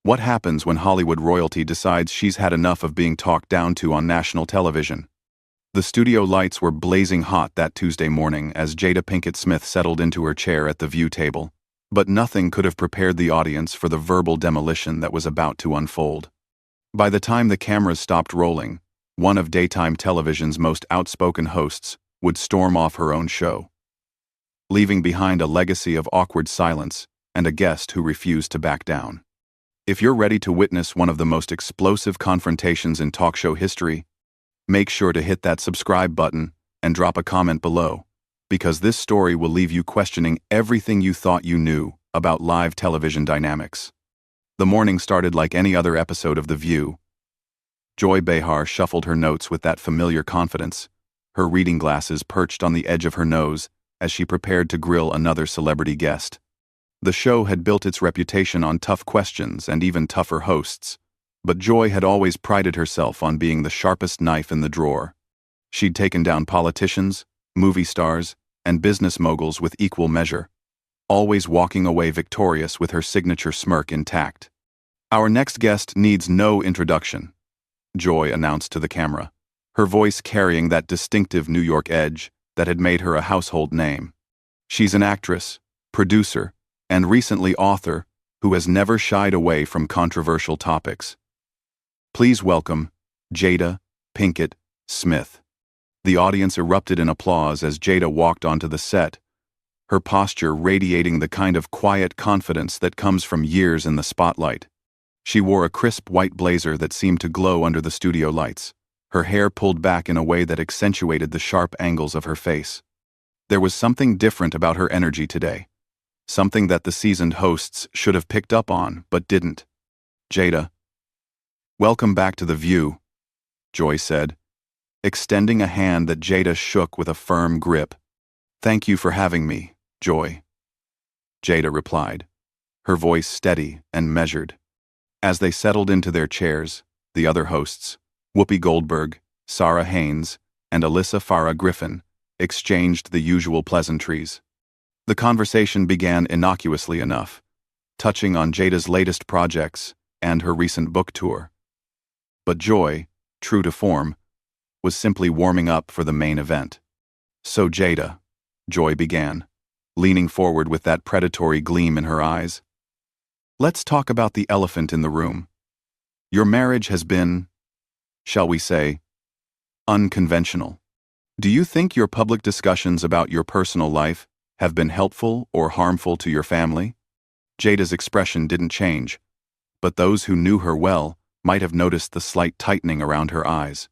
What happens when Hollywood royalty decides she's had enough of being talked down to on national television? The studio lights were blazing hot that Tuesday morning as Jada Pinkett Smith settled into her chair at the view table, but nothing could have prepared the audience for the verbal demolition that was about to unfold. By the time the cameras stopped rolling, one of daytime television's most outspoken hosts would storm off her own show, leaving behind a legacy of awkward silence and a guest who refused to back down. If you're ready to witness one of the most explosive confrontations in talk show history, make sure to hit that subscribe button and drop a comment below, because this story will leave you questioning everything you thought you knew about live television dynamics. The morning started like any other episode of The View. Joy Behar shuffled her notes with that familiar confidence, her reading glasses perched on the edge of her nose as she prepared to grill another celebrity guest. The show had built its reputation on tough questions and even tougher hosts, but Joy had always prided herself on being the sharpest knife in the drawer. She'd taken down politicians, movie stars, and business moguls with equal measure, always walking away victorious with her signature smirk intact. "Our next guest needs no introduction," Joy announced to the camera, her voice carrying that distinctive New York edge that had made her a household name. "She's an actress, producer, and recently author who has never shied away from controversial topics. Please welcome Jada Pinkett Smith." The audience erupted in applause as Jada walked onto the set, her posture radiating the kind of quiet confidence that comes from years in the spotlight. She wore a crisp white blazer that seemed to glow under the studio lights, her hair pulled back in a way that accentuated the sharp angles of her face. There was something different about her energy today, something that the seasoned hosts should have picked up on but didn't. "Jada, welcome back to The View," Joy said, extending a hand that Jada shook with a firm grip. "Thank you for having me, Joy," Jada replied, her voice steady and measured. As they settled into their chairs, the other hosts, Whoopi Goldberg, Sarah Haynes, and Alyssa Farah Griffin, exchanged the usual pleasantries. The conversation began innocuously enough, touching on Jada's latest projects and her recent book tour. But Joy, true to form, was simply warming up for the main event. "So Jada," Joy began, leaning forward with that predatory gleam in her eyes, "let's talk about the elephant in the room. Your marriage has been, shall we say, unconventional. Do you think your public discussions about your personal life have been helpful or harmful to your family?" Jada's expression didn't change, but those who knew her well might have noticed the slight tightening around her eyes.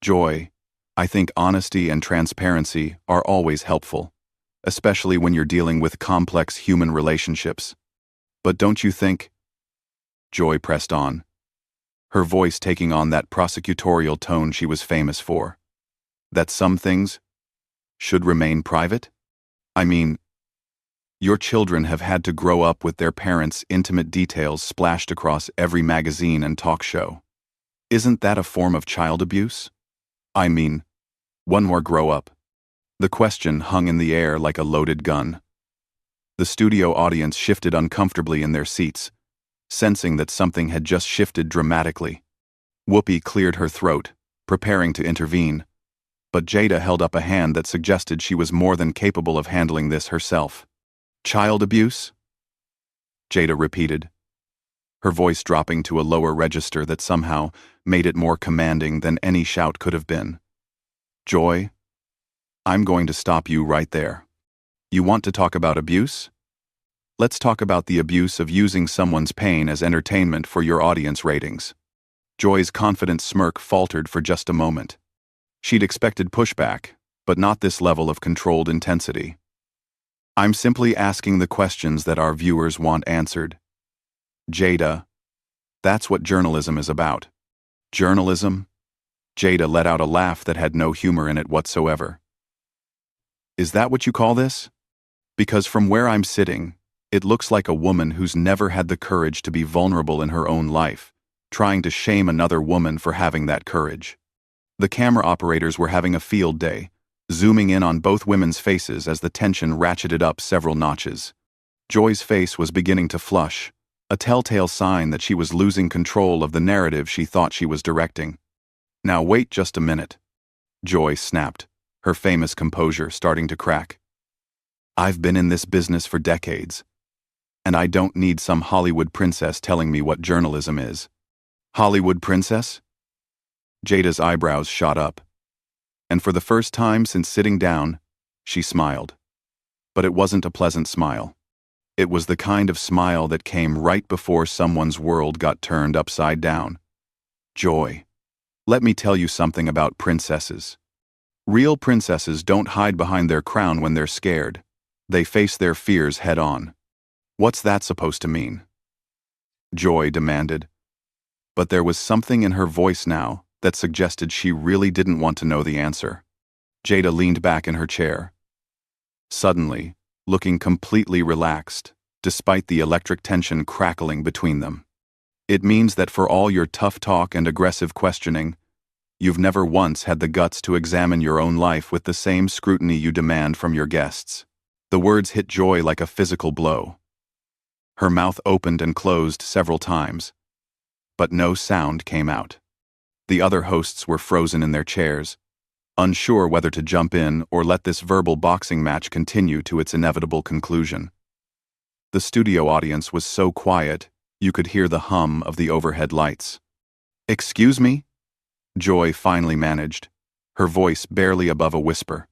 "Joy, I think honesty and transparency are always helpful, especially when you're dealing with complex human relationships. But don't you think?" Joy pressed on, her voice taking on that prosecutorial tone she was famous for. "That some things should remain private? I mean, your children have had to grow up with their parents' intimate details splashed across every magazine and talk show. Isn't that a form of child abuse? I mean, one more grow up." The question hung in the air like a loaded gun. The studio audience shifted uncomfortably in their seats, sensing that something had just shifted dramatically. Whoopi cleared her throat, preparing to intervene, but Jada held up a hand that suggested she was more than capable of handling this herself. "Child abuse?" Jada repeated, her voice dropping to a lower register that somehow made it more commanding than any shout could have been. "Joy, I'm going to stop you right there. You want to talk about abuse? Let's talk about the abuse of using someone's pain as entertainment for your audience ratings." Joy's confident smirk faltered for just a moment. She'd expected pushback, but not this level of controlled intensity. "I'm simply asking the questions that our viewers want answered. Jada, that's what journalism is about." "Journalism?" Jada let out a laugh that had no humor in it whatsoever. "Is that what you call this? Because from where I'm sitting, it looks like a woman who's never had the courage to be vulnerable in her own life, trying to shame another woman for having that courage." The camera operators were having a field day, zooming in on both women's faces as the tension ratcheted up several notches. Joy's face was beginning to flush, a telltale sign that she was losing control of the narrative she thought she was directing. "Now wait just a minute," Joy snapped, her famous composure starting to crack. "I've been in this business for decades, and I don't need some Hollywood princess telling me what journalism is." "Hollywood princess?" Jada's eyebrows shot up, and for the first time since sitting down, she smiled. But it wasn't a pleasant smile. It was the kind of smile that came right before someone's world got turned upside down. "Joy, let me tell you something about princesses. Real princesses don't hide behind their crown when they're scared. They face their fears head on." "What's that supposed to mean?" Joy demanded. But there was something in her voice now that suggested she really didn't want to know the answer. Jada leaned back in her chair, suddenly looking completely relaxed, despite the electric tension crackling between them. "It means that for all your tough talk and aggressive questioning, you've never once had the guts to examine your own life with the same scrutiny you demand from your guests." The words hit Joy like a physical blow. Her mouth opened and closed several times, but no sound came out. The other hosts were frozen in their chairs, unsure whether to jump in or let this verbal boxing match continue to its inevitable conclusion. The studio audience was so quiet, you could hear the hum of the overhead lights. "Excuse me?" Joy finally managed, her voice barely above a whisper.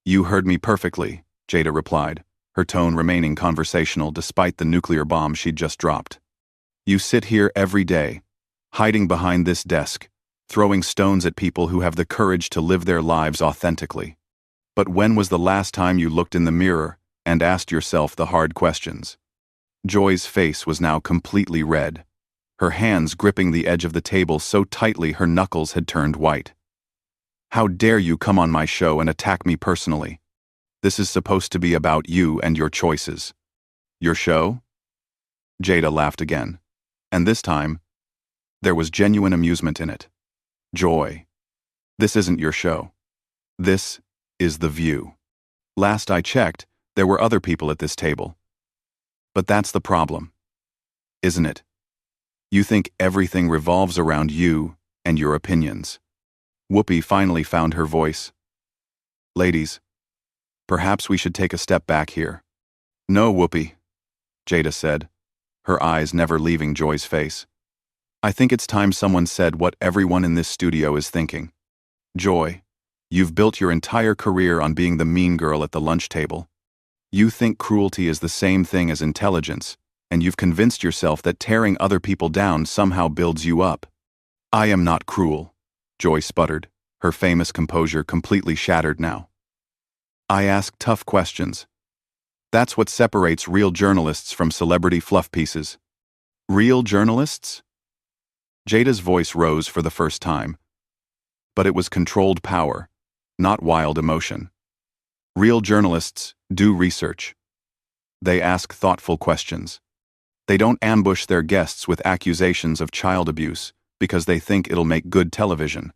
"You heard me perfectly," Jada replied, her tone remaining conversational despite the nuclear bomb she'd just dropped. "You sit here every day, hiding behind this desk, throwing stones at people who have the courage to live their lives authentically. But when was the last time you looked in the mirror and asked yourself the hard questions?" Joy's face was now completely red, her hands gripping the edge of the table so tightly her knuckles had turned white. "How dare you come on my show and attack me personally? This is supposed to be about you and your choices." "Your show?" Jada laughed again, and this time, there was genuine amusement in it. "Joy, this isn't your show. This is The View. Last I checked, there were other people at this table. But that's the problem, isn't it? You think everything revolves around you and your opinions." Whoopi finally found her voice. "Ladies, perhaps we should take a step back here." "No, Whoopi," Jada said, her eyes never leaving Joy's face. "I think it's time someone said what everyone in this studio is thinking. Joy, you've built your entire career on being the mean girl at the lunch table. You think cruelty is the same thing as intelligence, and you've convinced yourself that tearing other people down somehow builds you up." "I am not cruel," Joy sputtered, her famous composure completely shattered now. "I ask tough questions. That's what separates real journalists from celebrity fluff pieces." "Real journalists?" Jada's voice rose for the first time, but it was controlled power, not wild emotion. "Real journalists do research. They ask thoughtful questions. They don't ambush their guests with accusations of child abuse because they think it'll make good television."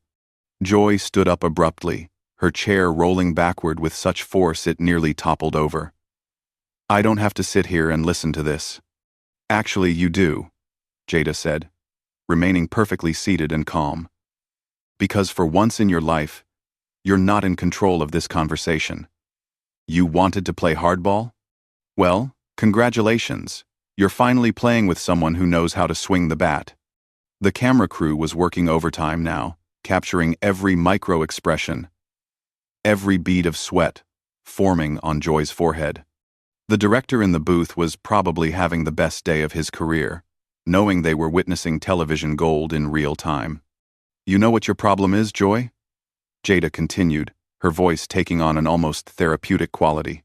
Joy stood up abruptly, her chair rolling backward with such force it nearly toppled over. "I don't have to sit here and listen to this." "Actually, you do," Jada said, remaining perfectly seated and calm. "Because for once in your life, you're not in control of this conversation. You wanted to play hardball? Well, congratulations. You're finally playing with someone who knows how to swing the bat." The camera crew was working overtime now, capturing every micro-expression, every bead of sweat forming on Joy's forehead. The director in the booth was probably having the best day of his career, knowing they were witnessing television gold in real time. "You know what your problem is, Joy?" Jada continued, her voice taking on an almost therapeutic quality.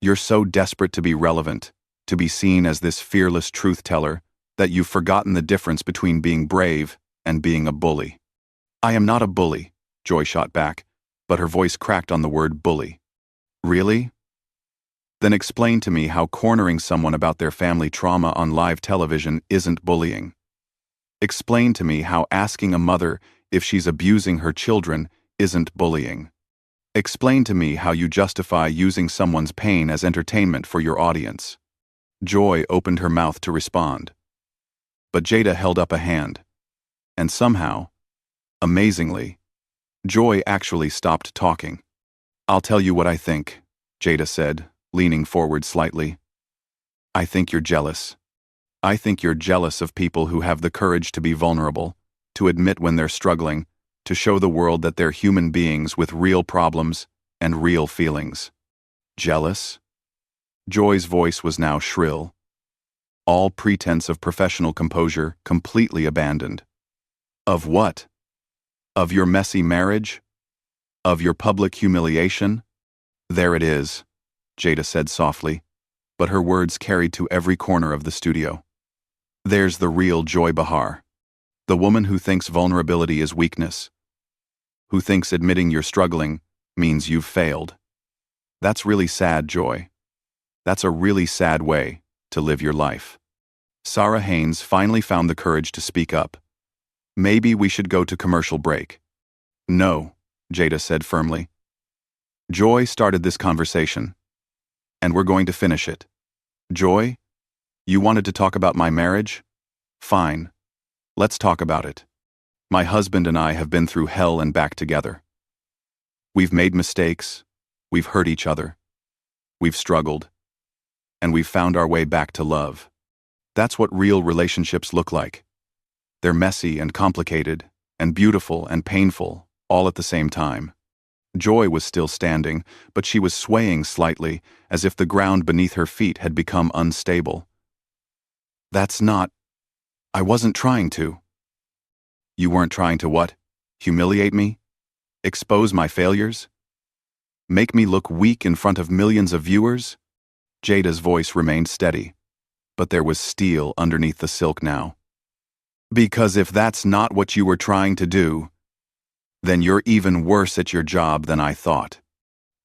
"You're so desperate to be relevant, to be seen as this fearless truth-teller, that you've forgotten the difference between being brave and being a bully." "I am not a bully," Joy shot back, but her voice cracked on the word bully. "Really? Then explain to me how cornering someone about their family trauma on live television isn't bullying. Explain to me how asking a mother if she's abusing her children isn't bullying. Explain to me how you justify using someone's pain as entertainment for your audience." Joy opened her mouth to respond, But Jada held up a hand. And somehow, amazingly, Joy actually stopped talking. "I'll tell you what I think," Jada said, leaning forward slightly. "I think you're jealous. I think you're jealous of people who have the courage to be vulnerable, to admit when they're struggling, to show the world that they're human beings with real problems and real feelings." Jealous? Joy's voice was now shrill. All pretense of professional composure completely abandoned. "Of what? Of your messy marriage? Of your public humiliation?" "There it is," Jada said softly, but her words carried to every corner of the studio. "There's the real Joy Behar. The woman who thinks vulnerability is weakness. Who thinks admitting you're struggling means you've failed. That's really sad, Joy. That's a really sad way to live your life." Sarah Haynes finally found the courage to speak up. "Maybe we should go to commercial break." "No," Jada said firmly. "Joy started this conversation, and we're going to finish it. Joy, you wanted to talk about my marriage? Fine. Let's talk about it. My husband and I have been through hell and back together. We've made mistakes, we've hurt each other, we've struggled, and we've found our way back to love. That's what real relationships look like. They're messy and complicated, and beautiful and painful, all at the same time." Joy was still standing, but she was swaying slightly, as if the ground beneath her feet had become unstable. "That's not... I wasn't trying to." "You weren't trying to what? Humiliate me? Expose my failures? Make me look weak in front of millions of viewers?" Jada's voice remained steady, but there was steel underneath the silk now. "Because if that's not what you were trying to do, then you're even worse at your job than I thought."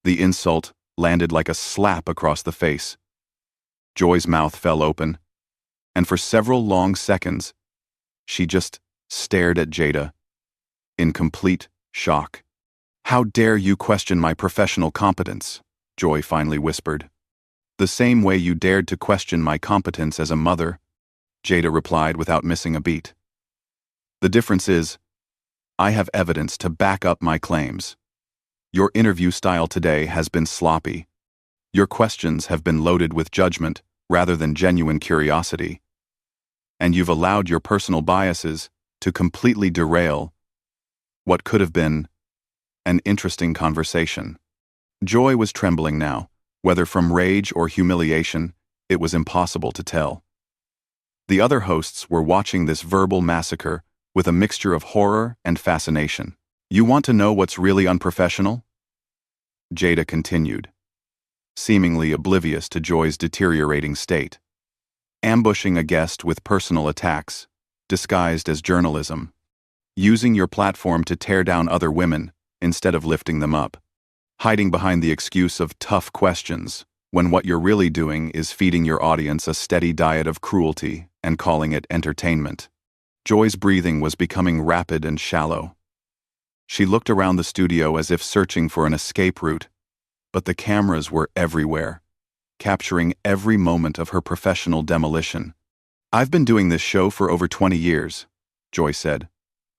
The insult landed like a slap across the face. Joy's mouth fell open, and for several long seconds, she just stared at Jada, in complete shock. "How dare you question my professional competence?" Joy finally whispered. "The same way you dared to question my competence as a mother," Jada replied without missing a beat. "The difference is, I have evidence to back up my claims. Your interview style today has been sloppy. Your questions have been loaded with judgment rather than genuine curiosity. And you've allowed your personal biases to completely derail what could have been an interesting conversation." Joy was trembling now. Whether from rage or humiliation, it was impossible to tell. The other hosts were watching this verbal massacre with a mixture of horror and fascination. "You want to know what's really unprofessional?" Jada continued, seemingly oblivious to Joy's deteriorating state. "Ambushing a guest with personal attacks, disguised as journalism. Using your platform to tear down other women instead of lifting them up. Hiding behind the excuse of tough questions, when what you're really doing is feeding your audience a steady diet of cruelty and calling it entertainment." Joy's breathing was becoming rapid and shallow. She looked around the studio as if searching for an escape route, but the cameras were everywhere, capturing every moment of her professional demolition. "I've been doing this show for over 20 years, Joy said,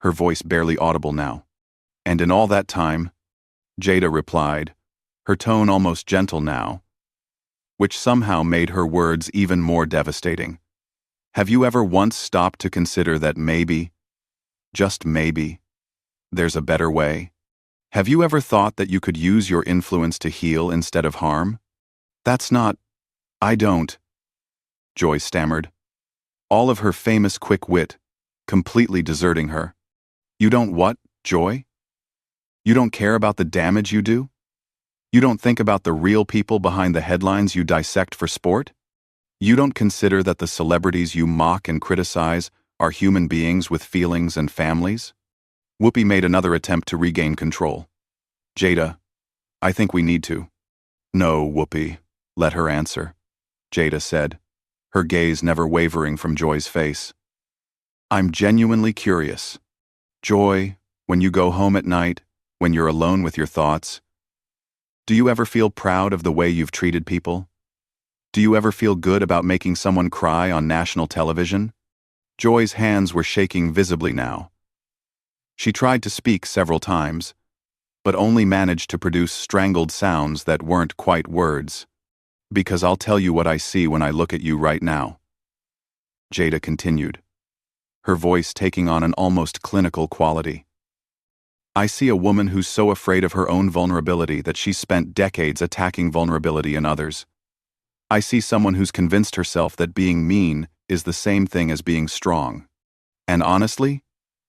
her voice barely audible now. "And in all that time," Jada replied, her tone almost gentle now, which somehow made her words even more devastating. "Have you ever once stopped to consider that maybe, just maybe, there's a better way? Have you ever thought that you could use your influence to heal instead of harm?" "That's not... I don't," Joy stammered, all of her famous quick wit completely deserting her. "You don't what, Joy? You don't care about the damage you do? You don't think about the real people behind the headlines you dissect for sport? You don't consider that the celebrities you mock and criticize are human beings with feelings and families?" Whoopi made another attempt to regain control. "Jada, I think we need to." "No, Whoopi, let her answer," Jada said, her gaze never wavering from Joy's face. "I'm genuinely curious. Joy, when you go home at night, when you're alone with your thoughts, do you ever feel proud of the way you've treated people? Do you ever feel good about making someone cry on national television? Joy's hands were shaking visibly now. She tried to speak several times, but only managed to produce strangled sounds that weren't quite words. "Because I'll tell you what I see when I look at you right now," Jada continued, her voice taking on an almost clinical quality. "I see a woman who's so afraid of her own vulnerability that she's spent decades attacking vulnerability in others. I see someone who's convinced herself that being mean is the same thing as being strong. And honestly,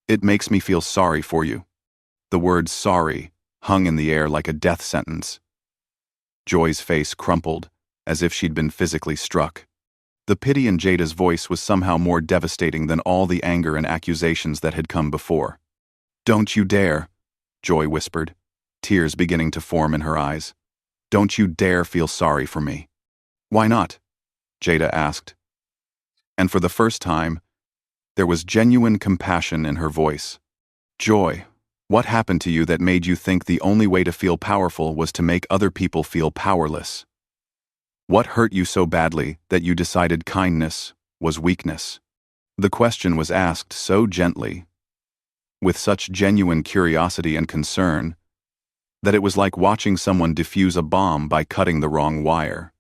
it makes me feel sorry for you." The word sorry hung in the air like a death sentence. Joy's face crumpled, as if she'd been physically struck. The pity in Jada's voice was somehow more devastating than all the anger and accusations that had come before. "Don't you dare," Joy whispered, tears beginning to form in her eyes. "Don't you dare feel sorry for me." "Why not?" Jada asked. And for the first time, there was genuine compassion in her voice. "Joy, what happened to you that made you think the only way to feel powerful was to make other people feel powerless? What hurt you so badly that you decided kindness was weakness?" The question was asked so gently, with such genuine curiosity and concern, that it was like watching someone defuse a bomb by cutting the wrong wire.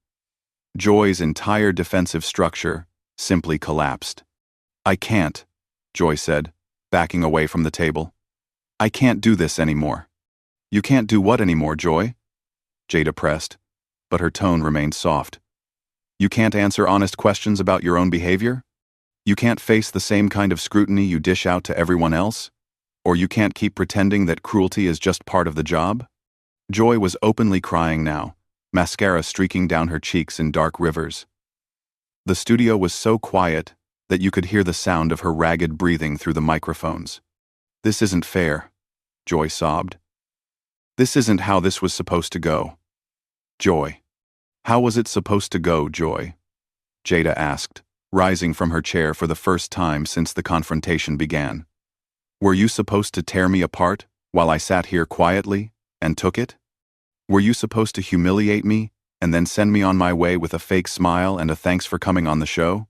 Joy's entire defensive structure simply collapsed. "I can't," Joy said, backing away from the table. "I can't do this anymore." "You can't do what anymore, Joy?" Jada pressed, but her tone remained soft. "You can't answer honest questions about your own behavior? You can't face the same kind of scrutiny you dish out to everyone else? Or you can't keep pretending that cruelty is just part of the job?" Joy was openly crying now, mascara streaking down her cheeks in dark rivers. The studio was so quiet that you could hear the sound of her ragged breathing through the microphones. "This isn't fair," Joy sobbed. "This isn't how this was supposed to go." "Joy. How was it supposed to go, Joy?" Jada asked, rising from her chair for the first time since the confrontation began. "Were you supposed to tear me apart while I sat here quietly and took it? Were you supposed to humiliate me and then send me on my way with a fake smile and a thanks for coming on the show?"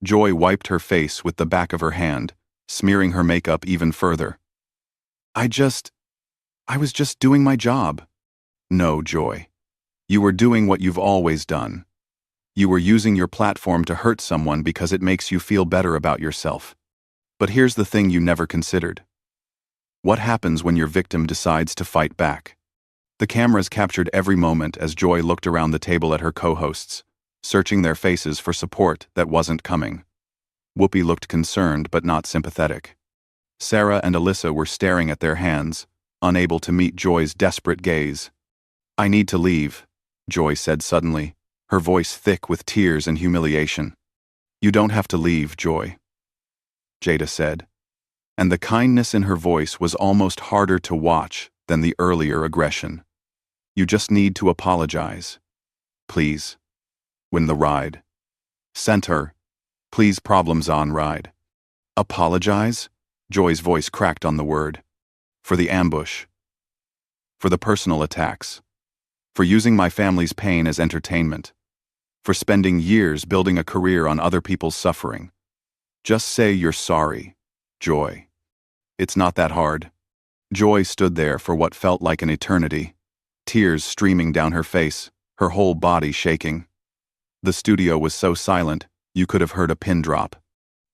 Joy wiped her face with the back of her hand, smearing her makeup even further. I was just doing my job." "No, Joy. You were doing what you've always done. You were using your platform to hurt someone because it makes you feel better about yourself. But here's the thing you never considered. What happens when your victim decides to fight back?" The cameras captured every moment as Joy looked around the table at her co-hosts, searching their faces for support that wasn't coming. Whoopi looked concerned but not sympathetic. Sarah and Alyssa were staring at their hands, unable to meet Joy's desperate gaze. "I need to leave," Joy said suddenly, her voice thick with tears and humiliation. "You don't have to leave, Joy," Jada said, and the kindness in her voice was almost harder to watch than the earlier aggression. "You just need to apologize. Please. Win the ride. Sent her. Please problems on ride." "Apologize?" Joy's voice cracked on the word. "For the ambush. For the personal attacks. For using my family's pain as entertainment. For spending years building a career on other people's suffering. Just say you're sorry, Joy. It's not that hard." Joy stood there for what felt like an eternity, tears streaming down her face, her whole body shaking. The studio was so silent, you could have heard a pin drop.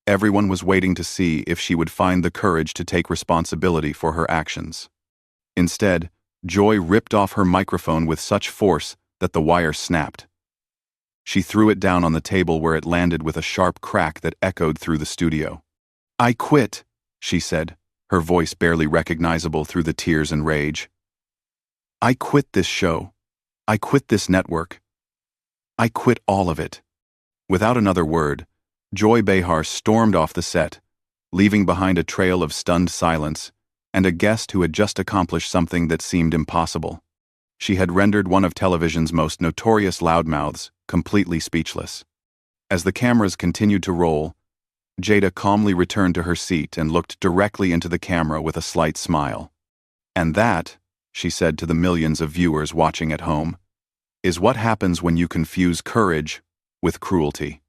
Everyone was waiting to see if she would find the courage to take responsibility for her actions. Instead, Joy ripped off her microphone with such force that the wire snapped. She threw it down on the table where it landed with a sharp crack that echoed through the studio. "I quit," she said, her voice barely recognizable through the tears and rage. "I quit this show. I quit this network. I quit all of it." Without another word, Joy Behar stormed off the set, leaving behind a trail of stunned silence and a guest who had just accomplished something that seemed impossible. She had rendered one of television's most notorious loudmouths completely speechless. As the cameras continued to roll, Jada calmly returned to her seat and looked directly into the camera with a slight smile. "And that," she said to the millions of viewers watching at home, "is what happens when you confuse courage with cruelty."